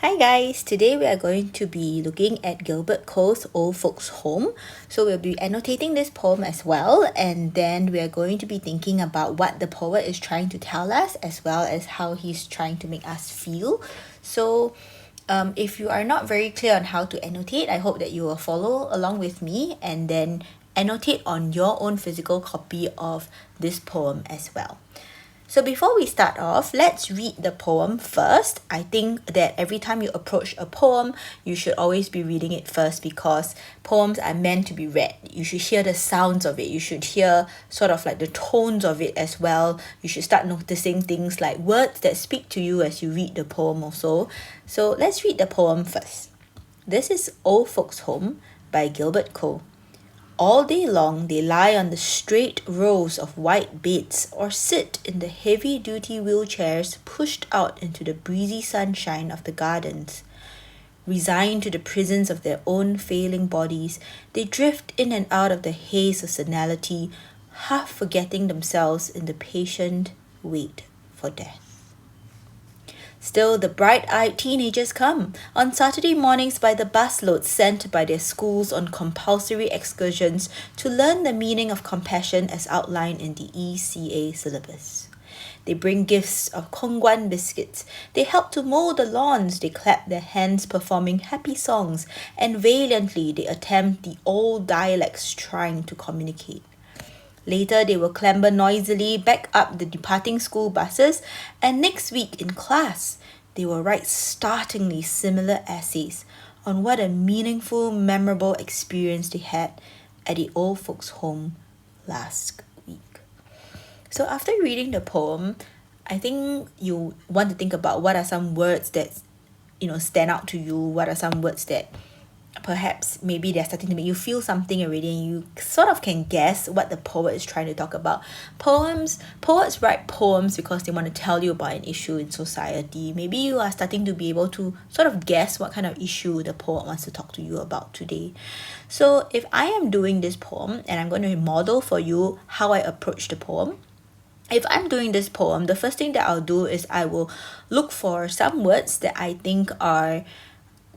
Hi guys, today we are going to be looking at Gilbert Cole's Old Folks Home. So we'll be annotating this poem as well, and then we are going to be thinking about what the poet is trying to tell us as well as how he's trying to make us feel. So if you are not very clear on how to annotate, I hope that you will follow along with me and then annotate on your own physical copy of this poem as well. So before we start off, let's read the poem first. I think that every time you approach a poem, you should always be reading it first because poems are meant to be read. You should hear the sounds of it. You should hear sort of like the tones of it as well. You should start noticing things like words that speak to you as you read the poem also. So let's read the poem first. This is Old Folks Home by Gilbert Cole. All day long, they lie on the straight rows of white beds or sit in the heavy-duty wheelchairs pushed out into the breezy sunshine of the gardens. Resigned to the prisons of their own failing bodies, they drift in and out of the haze of senility, half forgetting themselves in the patient wait for death. Still, the bright-eyed teenagers come on Saturday mornings by the busloads sent by their schools on compulsory excursions to learn the meaning of compassion as outlined in the ECA syllabus. They bring gifts of Kongguan biscuits. They help to mow the lawns. They clap their hands performing happy songs, and valiantly they attempt the old dialects trying to communicate. Later, they will clamber noisily back up the departing school buses, and next week in class, they will write startlingly similar essays on what a meaningful, memorable experience they had at the old folks' home last week. So after reading the poem, I think you want to think about what are some words that stand out to you. What are some words that perhaps maybe they're starting to make you feel something already, and you sort of can guess what the poet is trying to talk about. Poets write poems because they want to tell you about an issue in society. Maybe you are starting to be able to sort of guess what kind of issue the poet wants to talk to you about today. So if I am doing this poem and I'm going to model for you how I approach the poem, if I'm doing this poem, the first thing that I'll do is I will look for some words that I think are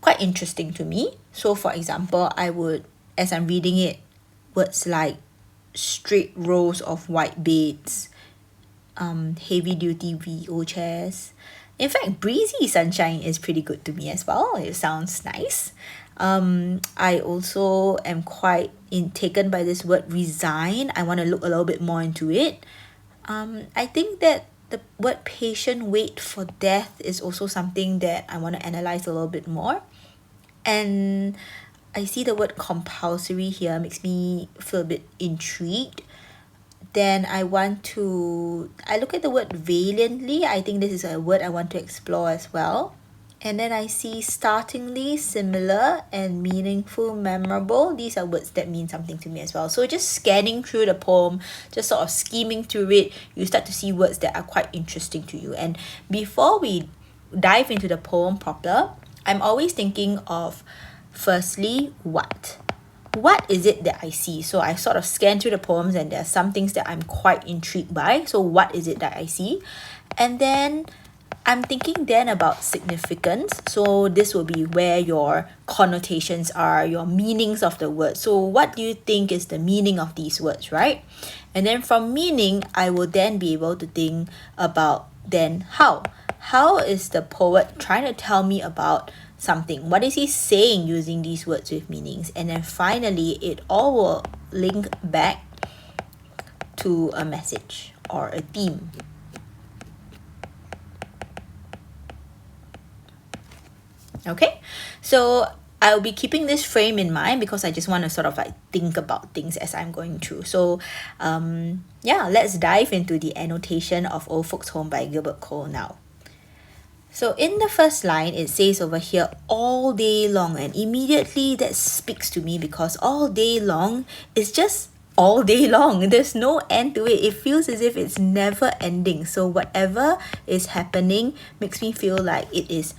quite interesting to me. So for example, I would, as I'm reading it, words like straight rows of white beds, heavy duty wheelchairs. In fact, breezy sunshine is pretty good to me as well. It sounds nice. I also am quite taken by this word resign. I want to look a little bit more into it. I think that the word patient wait for death is also something that I want to analyze a little bit more. And I see the word compulsory here, makes me feel a bit intrigued. Then I look at the word valiantly. I think this is a word I want to explore as well. And then I see startlingly, similar, and meaningful, memorable. These are words that mean something to me as well. So just scanning through the poem, just sort of skimming through it, you start to see words that are quite interesting to you. And before we dive into the poem proper, I'm always thinking of, firstly, what? What is it that I see? So I sort of scan through the poems and there are some things that I'm quite intrigued by. So what is it that I see? And then I'm thinking then about significance. So this will be where your connotations are, your meanings of the word. So what do you think is the meaning of these words, right? And then from meaning, I will then be able to think about then how. How is the poet trying to tell me about something? What is he saying using these words with meanings? And then finally, it all will link back to a message or a theme. Okay, so I'll be keeping this frame in mind because I just want to sort of like think about things as I'm going through. So let's dive into the annotation of Old Folks Home by Gilbert Cole now. So in the first line, it says over here, all day long. And immediately that speaks to me because all day long is just all day long. There's no end to it. It feels as if it's never ending. So whatever is happening makes me feel like it is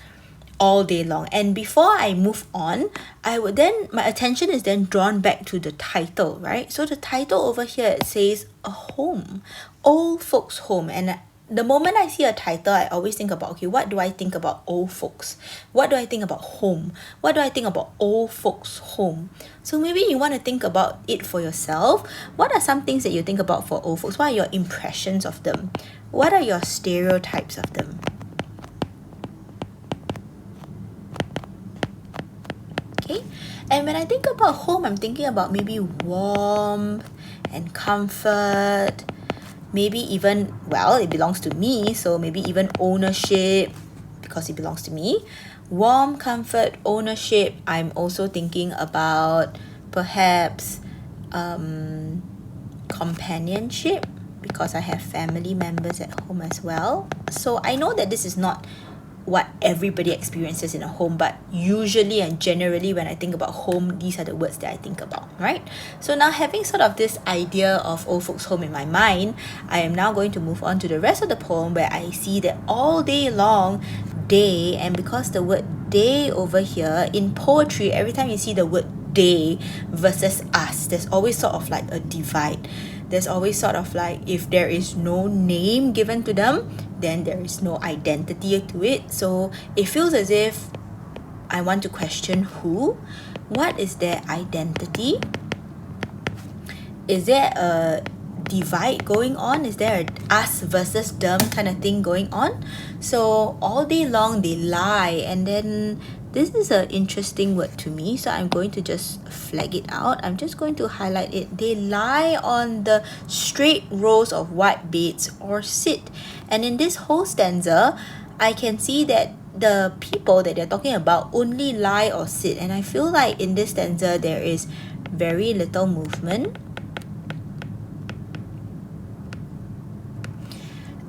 all day long. And before I move on, my attention is then drawn back to the title, right? So the title over here, it says a home, old folks home. And the moment I see a title, I always think about, okay, what do I think about old folks? What do I think about home? What do I think about old folks' home? So maybe you want to think about it for yourself. What are some things that you think about for old folks? What are your impressions of them? What are your stereotypes of them? Okay, and when I think about home, I'm thinking about maybe warmth and comfort. Maybe even, well, it belongs to me, so maybe even ownership because it belongs to me. Warm, comfort, ownership. I'm also thinking about perhaps companionship because I have family members at home as well. So I know that this is not what everybody experiences in a home, but usually and generally when I think about home, these are the words that I think about, right? So now, having sort of this idea of old folks' home in my mind, I am now going to move on to the rest of the poem, where I see that all day long, day, and because the word day over here in poetry, every time you see the word they versus us, there's always sort of like a divide. There's always sort of like, if there is no name given to them, then there is no identity to it. So it feels as if I want to question who. What is their identity? Is there a divide going on? Is there a us versus them kind of thing going on? So all day long they lie, and then this is an interesting word to me, so I'm going to just flag it out. I'm just going to highlight it. They lie on the straight rows of white beds or sit. And in this whole stanza, I can see that the people that they're talking about only lie or sit. And I feel like in this stanza, there is very little movement.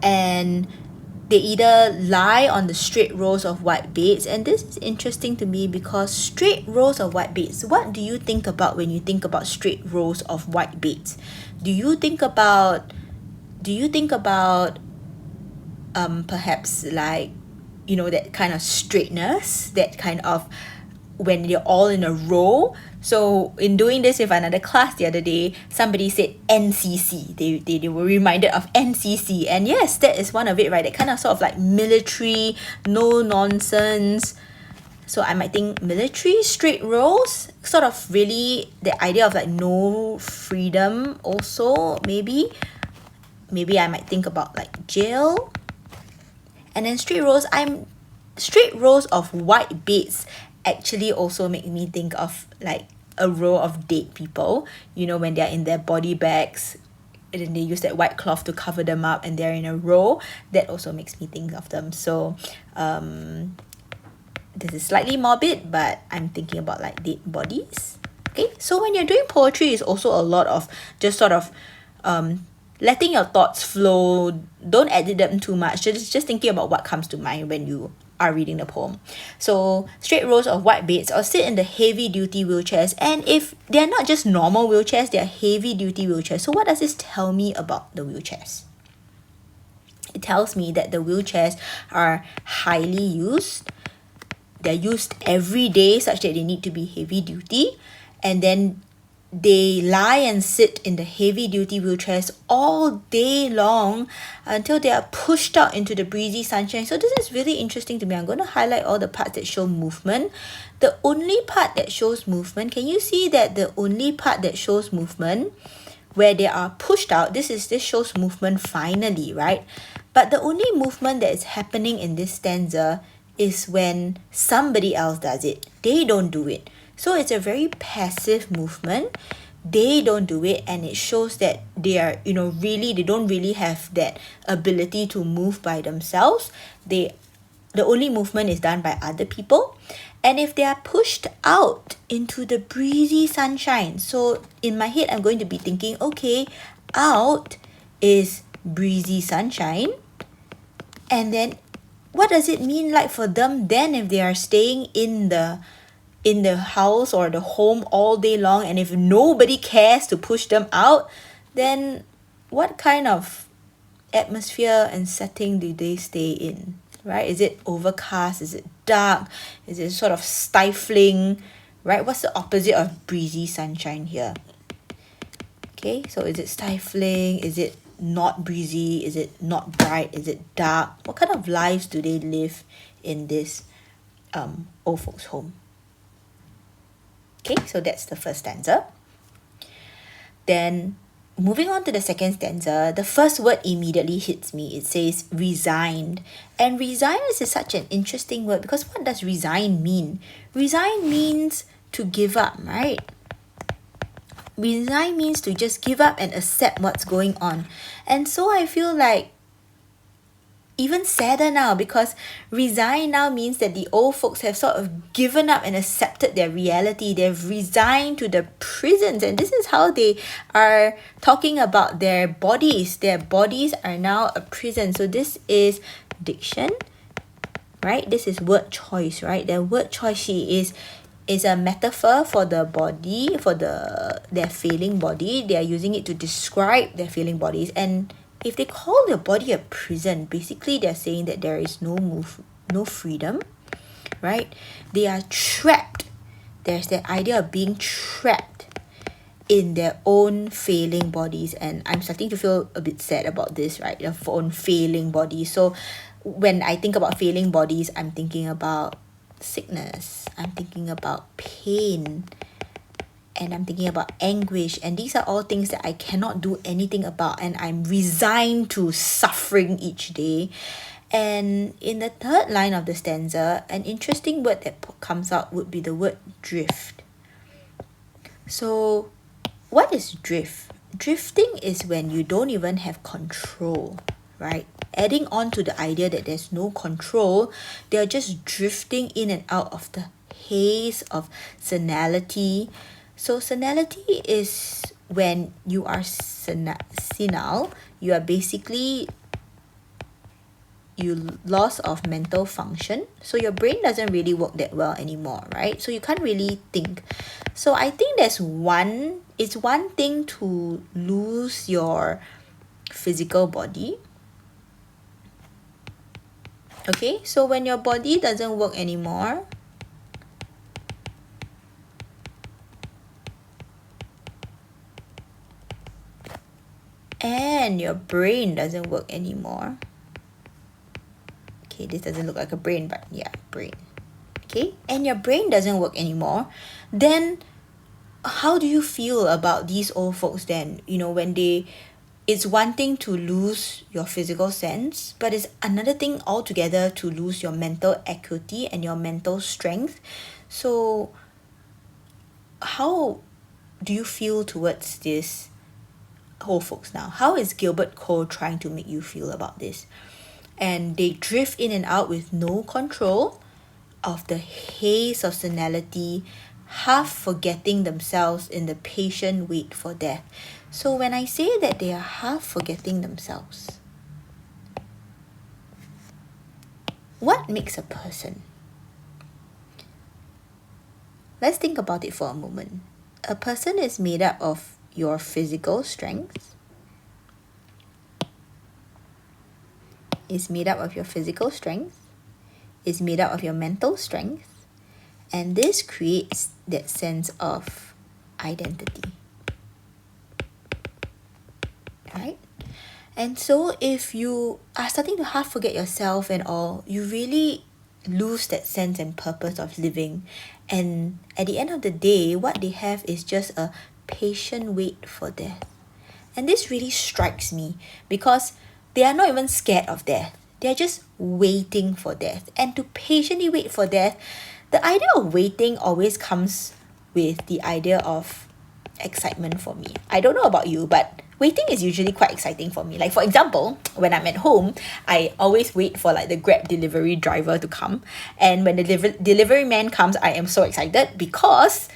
And they either lie on the straight rows of white beds, and this is interesting to me because straight rows of white beds, what do you think about when you think about straight rows of white beds? Do you think about perhaps like, you know, that kind of straightness, that kind of when you're all in a row? So in doing this with another class the other day, somebody said NCC. They were reminded of NCC, and yes, that is one of it, right? That kind of sort of like military, no nonsense. So I might think military, straight rows, sort of really the idea of like no freedom also. Maybe I might think about like jail. And then straight rows of white beds actually also make me think of like a row of dead people, you know, when they're in their body bags and then they use that white cloth to cover them up and they're in a row. That also makes me think of them. So this is slightly morbid, but I'm thinking about like dead bodies. Okay, so when you're doing poetry, it's also a lot of just sort of letting your thoughts flow. Don't edit them too much. Just thinking about what comes to mind when you are reading the poem. So straight rows of white beds or sit in the heavy duty wheelchairs, and if they're not just normal wheelchairs, they're heavy duty wheelchairs. So what does this tell me about the wheelchairs? It tells me that the wheelchairs are highly used. They're used every day such that they need to be heavy duty, and then they lie and sit in the heavy duty wheelchairs all day long until they are pushed out into the breezy sunshine. So this is really interesting to me. I'm going to highlight all the parts that show movement. The only part that shows movement, can you see that the only part that shows movement where they are pushed out, this shows movement finally, right? But the only movement that is happening in this stanza is when somebody else does it. They don't do it. So it's a very passive movement. They don't do it, and it shows that they are, they don't really have that ability to move by themselves. The only movement is done by other people. And if they are pushed out into the breezy sunshine, so in my head, I'm going to be thinking, okay, out is breezy sunshine. And then what does it mean like for them then if they are staying in the house or the home all day long, and if nobody cares to push them out, then what kind of atmosphere and setting do they stay in, right? Is it overcast? Is it dark? Is it sort of stifling, right? What's the opposite of breezy sunshine here? Okay, so is it stifling? Is it not breezy? Is it not bright? Is it dark? What kind of lives do they live in this old folks home? Okay, so that's the first stanza. Then moving on to the second stanza, the first word immediately hits me. It says resigned. And resign is such an interesting word, because what does resign mean? Resign means to give up, right? Resign means to just give up and accept what's going on. And so I feel like even sadder now, because resign now means that the old folks have sort of given up and accepted their reality. They've resigned to the prisons, and this is how they are talking about their bodies. Their bodies are now a prison. So this is diction, right? This is word choice, right? The word choice is a metaphor for the body, for their failing body. They are using it to describe their failing bodies. And if they call their body a prison, basically they're saying that there is no freedom, right? They are trapped. There's that idea of being trapped in their own failing bodies. And I'm starting to feel a bit sad about this, right? Their own failing bodies. So when I think about failing bodies, I'm thinking about sickness. I'm thinking about pain. And I'm thinking about anguish, and these are all things that I cannot do anything about, and I'm resigned to suffering each day. And in the third line of the stanza, an interesting word that comes out would be the word drift. So what is drift? Drifting is when you don't even have control, right? Adding on to the idea that there's no control, they're just drifting in and out of the haze of senility. So senility is when you are senile, you are basically loss of mental function. So your brain doesn't really work that well anymore, right? So you can't really think. So I think it's one thing to lose your physical body. Okay, so when your body doesn't work anymore, and your brain doesn't work anymore. Okay, this doesn't look like a brain, but yeah, brain. Okay, and your brain doesn't work anymore, then how do you feel about these old folks then? You know, when it's one thing to lose your physical sense, but it's another thing altogether to lose your mental acuity and your mental strength. So how do you feel towards this old folks now? How is Gilbert Cole trying to make you feel about this? And they drift in and out with no control of the haze of senility, half forgetting themselves in the patient wait for death. So when I say that they are half forgetting themselves, what makes a person? Let's think about it for a moment. A person is made up of your physical strength, is made up of your physical strength, is made up of your mental strength, and this creates that sense of identity, right? And so if you are starting to half forget yourself and all, you really lose that sense and purpose of living. And at the end of the day, what they have is just a patient wait for death. And this really strikes me, because they are not even scared of death. They are just waiting for death. And to patiently wait for death, the idea of waiting always comes with the idea of excitement for me. I don't know about you, but waiting is usually quite exciting for me. Like, for example, when I'm at home, I always wait for like the Grab delivery driver to come. And when the delivery man comes, I am so excited because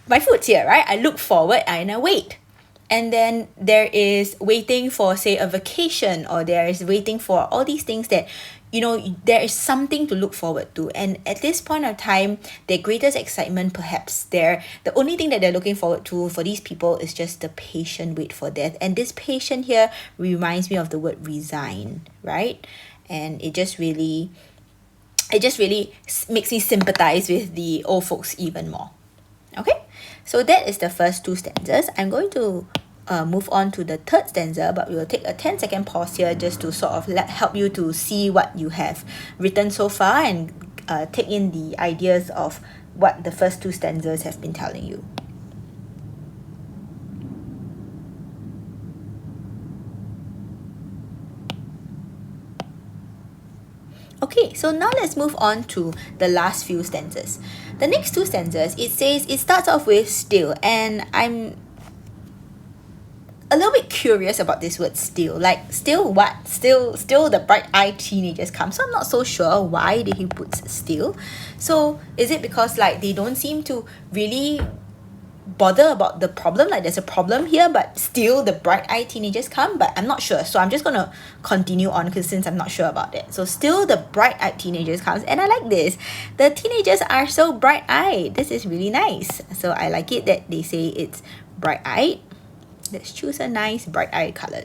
my food's here, right? I look forward and I wait. And then there is waiting for, say, a vacation, or there is waiting for all these things that, you know, there is something to look forward to. And at this point of time, their greatest excitement, perhaps, the only thing that they're looking forward to for these people is just the patient wait for death. And this patient here reminds me of the word resign, right? And it just really makes me sympathize with the old folks even more. Okay, so that is the first two stanzas. I'm going to move on to the third stanza, but we will take a 10-second pause here just to sort of help you to see what you have written so far and take in the ideas of what the first two stanzas have been telling you. Okay, so now let's move on to the last few stanzas. The next two stanzas, it says, it starts off with still, and I'm a little bit curious about this word still. Like, still what? Still the bright-eyed teenagers come. So I'm not so sure why did he put still. So is it because like they don't seem to really bother about the problem, like there's a problem here, but still the bright-eyed teenagers come? But I'm not sure, so I'm just gonna continue on because since I'm not sure about it. So still the bright-eyed teenagers comes, and I like this. The teenagers are so bright-eyed. This is really nice. So I like it that they say it's bright-eyed. Let's choose a nice bright-eyed colour.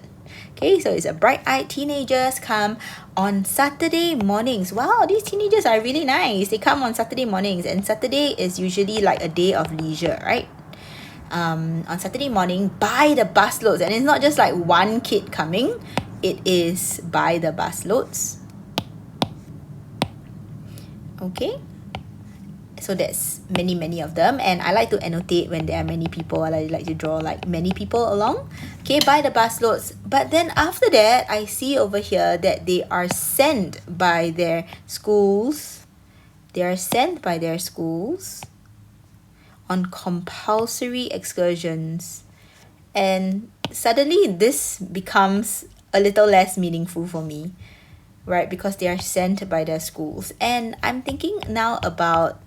Okay, so it's a bright-eyed teenagers come on Saturday mornings. Wow, these teenagers are really nice. They come on Saturday mornings, and Saturday is usually like a day of leisure, right? On Saturday morning, by the busloads, and it's not just like one kid coming, it is by the busloads. Okay, so that's many of them, and I like to annotate when there are many people. I like to draw like many people along. Okay, by the busloads. But then after that, I see over here that they are sent by their schools. They are sent by their schools on compulsory excursions. And suddenly this becomes a little less meaningful for me, right? Because they are sent by their schools. And I'm thinking now about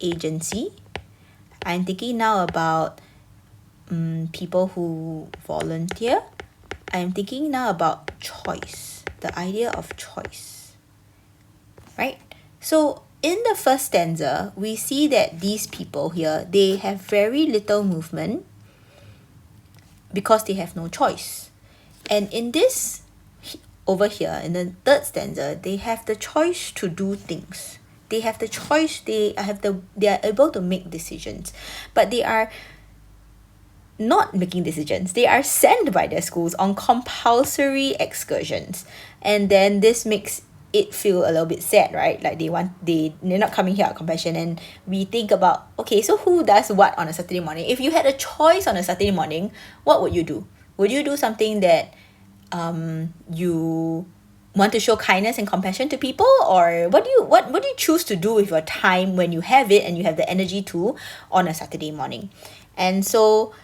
agency. I'm thinking now about people who volunteer. I'm thinking now about choice, the idea of choice, right? So in the first stanza, we see that these people here, they have very little movement because they have no choice. And in this over here, in the third stanza, they have the choice to do things. They have the choice, they are able to make decisions, but they are not making decisions. They are sent by their schools on compulsory excursions. And then this makes it feel a little bit sad, right? Like they're not coming here out of compassion. And we think about, okay, so who does what on a Saturday morning? If you had a choice on a Saturday morning, what would you do? Would you do something that you want to show kindness and compassion to people? Or what do you choose to do with your time when you have it and you have the energy to on a Saturday morning? And so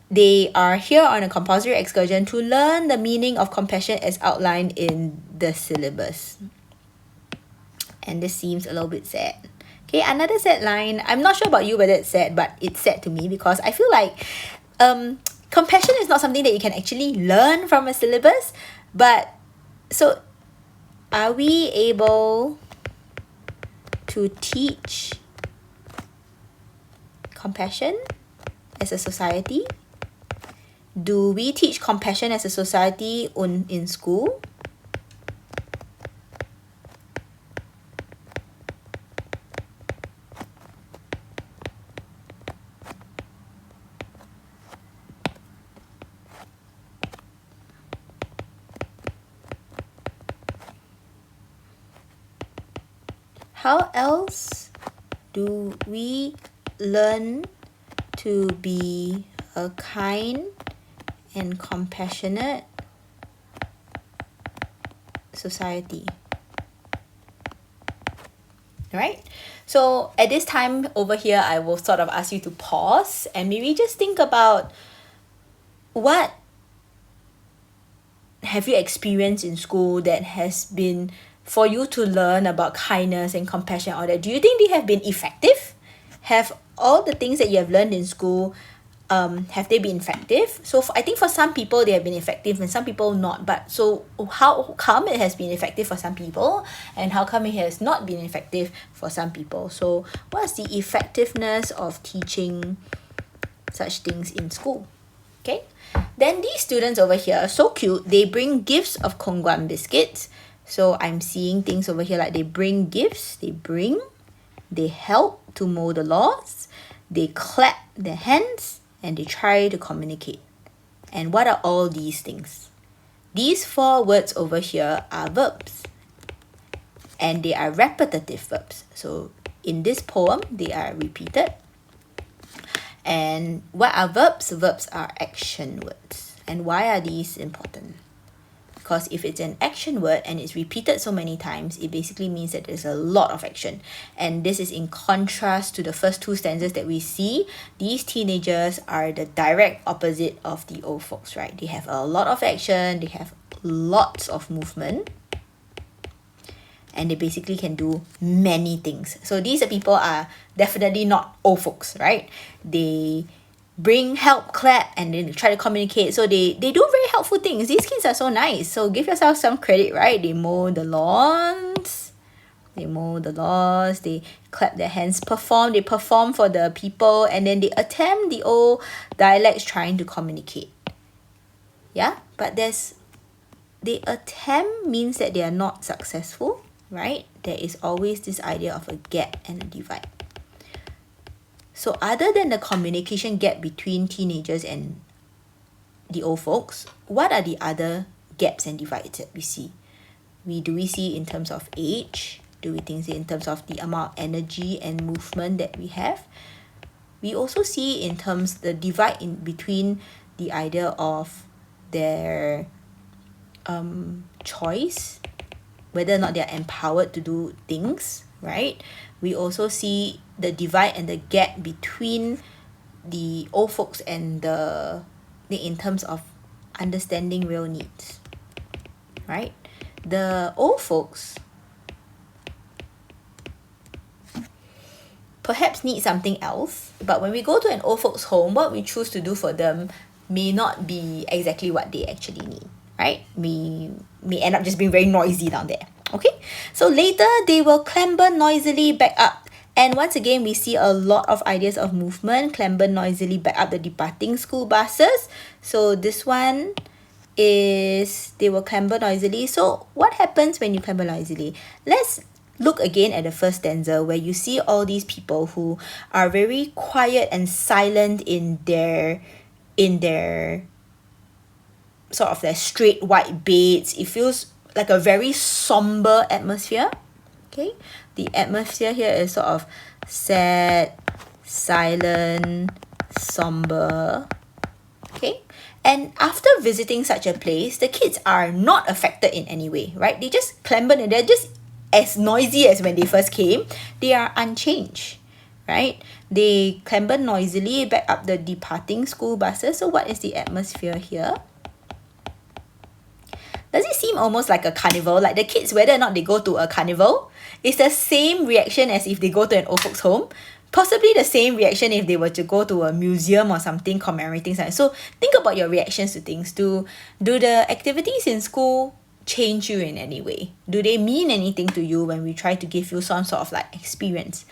they are here on a compulsory excursion to learn the meaning of compassion as outlined in the syllabus. And this seems a little bit sad. Okay, another sad line. I'm not sure about you whether it's sad, but it's sad to me because I feel like compassion is not something that you can actually learn from a syllabus. But so are we able to teach compassion as a society? Do we teach compassion as a society in school? How else do we learn to be a kind and compassionate society? Right? So at this time over here, I will sort of ask you to pause and maybe just think about what have you experienced in school that has been for you to learn about kindness and compassion, all that. Do you think they have been effective? Have all the things that you have learned in school, have they been effective? So I think for some people they have been effective and some people not. But so how come it has been effective for some people and how come it has not been effective for some people? So what's the effectiveness of teaching such things in school? Okay, then these students over here, so cute, they bring gifts of Kongguan biscuits. So I'm seeing things over here like they bring gifts, they help to mow the lawns, they clap their hands, and they try to communicate. And what are all these things? These 4 words over here are verbs. And they are repetitive verbs. So in this poem, they are repeated. And what are verbs? Verbs are action words. And why are these important? Because if it's an action word and it's repeated so many times, it basically means that there's a lot of action. And this is in contrast to the first 2 stanzas that we see. These teenagers are the direct opposite of the old folks, right? They have a lot of action, they have lots of movement, and they basically can do many things. So these people are definitely not old folks, right? They bring, help, clap, and then try to communicate. So they do very helpful things. These kids are so nice. So give yourself some credit, right? They mow the lawns. They clap their hands, they perform for the people, and then they attempt the old dialects trying to communicate. Yeah, but they attempt means that they are not successful, right? There is always this idea of a gap and a divide. So other than the communication gap between teenagers and the old folks, what are the other gaps and divides that we see? Do we see in terms of age? Do we think in terms of the amount of energy and movement that we have? We also see in terms the divide in between the idea of their choice, whether or not they're empowered to do things, right? We also see the divide and the gap between the old folks and in terms of understanding real needs, right? The old folks perhaps need something else, but when we go to an old folks home, what we choose to do for them may not be exactly what they actually need, right? We may end up just being very noisy down there. Okay, so later they will clamber noisily back up. And once again, we see a lot of ideas of movement, clamber noisily back up the departing school buses. So this one is they will clamber noisily. So what happens when you clamber noisily? Let's look again at the first stanza where you see all these people who are very quiet and silent in their sort of their straight white beds. It feels like a very somber atmosphere. Okay, the atmosphere here is sort of sad, silent, somber. Okay, and after visiting such a place, the kids are not affected in any way, right? They just clamber and they're just as noisy as when they first came. They are unchanged, right? They clamber noisily back up the departing school buses. So what is the atmosphere here? Does it seem almost like a carnival? Like the kids, whether or not they go to a carnival, it's the same reaction as if they go to an old folks home. Possibly the same reaction if they were to go to a museum or something commemorating something. So think about your reactions to things. Do the activities in school change you in any way? Do they mean anything to you when we try to give you some sort of like experience?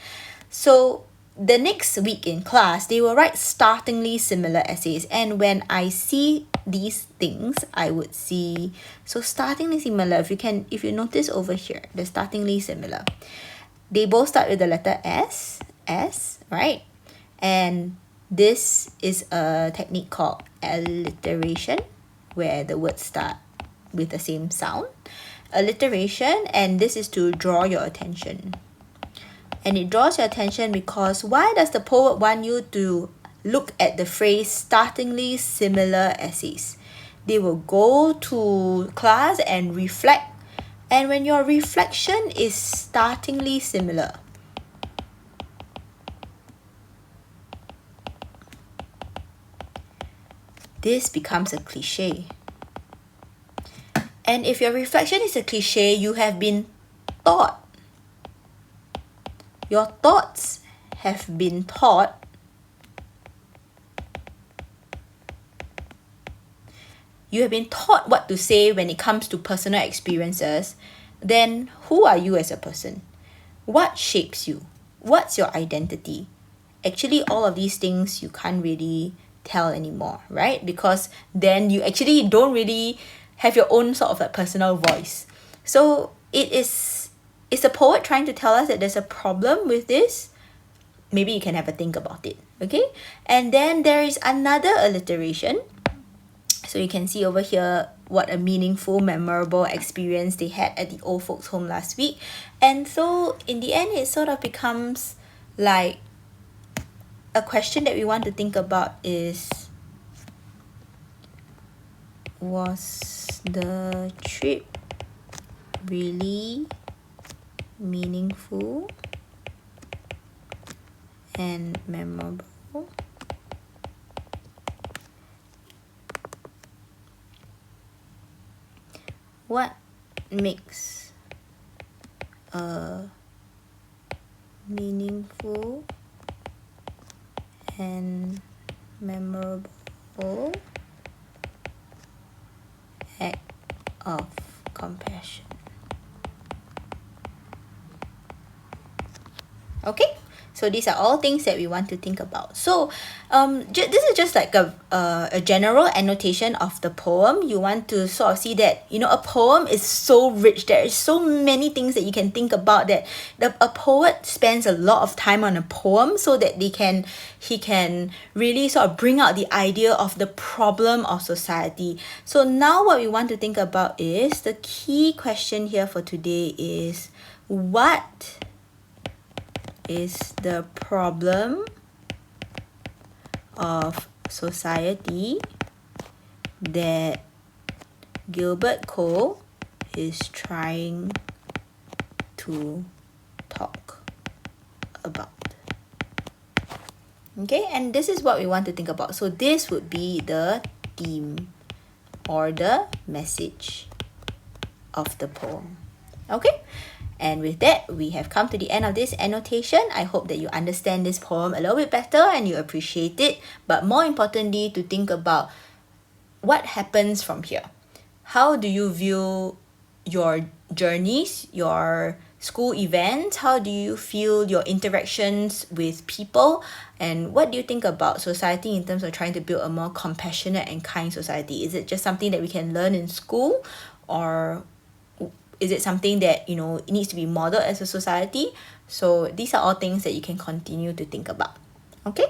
So the next week in class, they will write startlingly similar essays. And when I see these things, I would see, so startlingly similar, if you notice over here, they're startlingly similar. They both start with the letter S, right? And this is a technique called alliteration, where the words start with the same sound. Alliteration, and this is to draw your attention. And it draws your attention because why does the poet want you to look at the phrase startlingly similar essays? They will go to class and reflect. And when your reflection is startlingly similar, this becomes a cliche. And if your reflection is a cliche, you have been taught. Your thoughts have been taught you have been taught what to say when it comes to personal experiences, then who are you as a person? What shapes you? What's your identity? Actually, all of these things you can't really tell anymore, right? Because then you actually don't really have your own sort of like personal voice. So is the poet trying to tell us that there's a problem with this? Maybe you can have a think about it, okay? And then there is another alliteration, So you can see over here what a meaningful, memorable experience they had at the old folks home last week. And so in the end, it sort of becomes like a question that we want to think about is, was the trip really meaningful and memorable? What makes a meaningful and memorable act of compassion? Okay, so these are all things that we want to think about. So this is just like a general annotation of the poem. You want to sort of see that, you know, a poem is so rich. There is so many things that you can think about, that a poet spends a lot of time on a poem so that he can really sort of bring out the idea of the problem of society. So now what we want to think about is, the key question here for today is, what is the problem of society that Gilbert Cole is trying to talk about? Okay, and this is what we want to think about. So this would be the theme or the message of the poem. Okay, and with that, we have come to the end of this annotation. I hope that you understand this poem a little bit better and you appreciate it, but more importantly, to think about what happens from here. How do you view your journeys, your school events? How do you feel your interactions with people? And what do you think about society in terms of trying to build a more compassionate and kind society? Is it just something that we can learn in school, or is it something that, you know, it needs to be modeled as a society? So these are all things that you can continue to think about. Okay,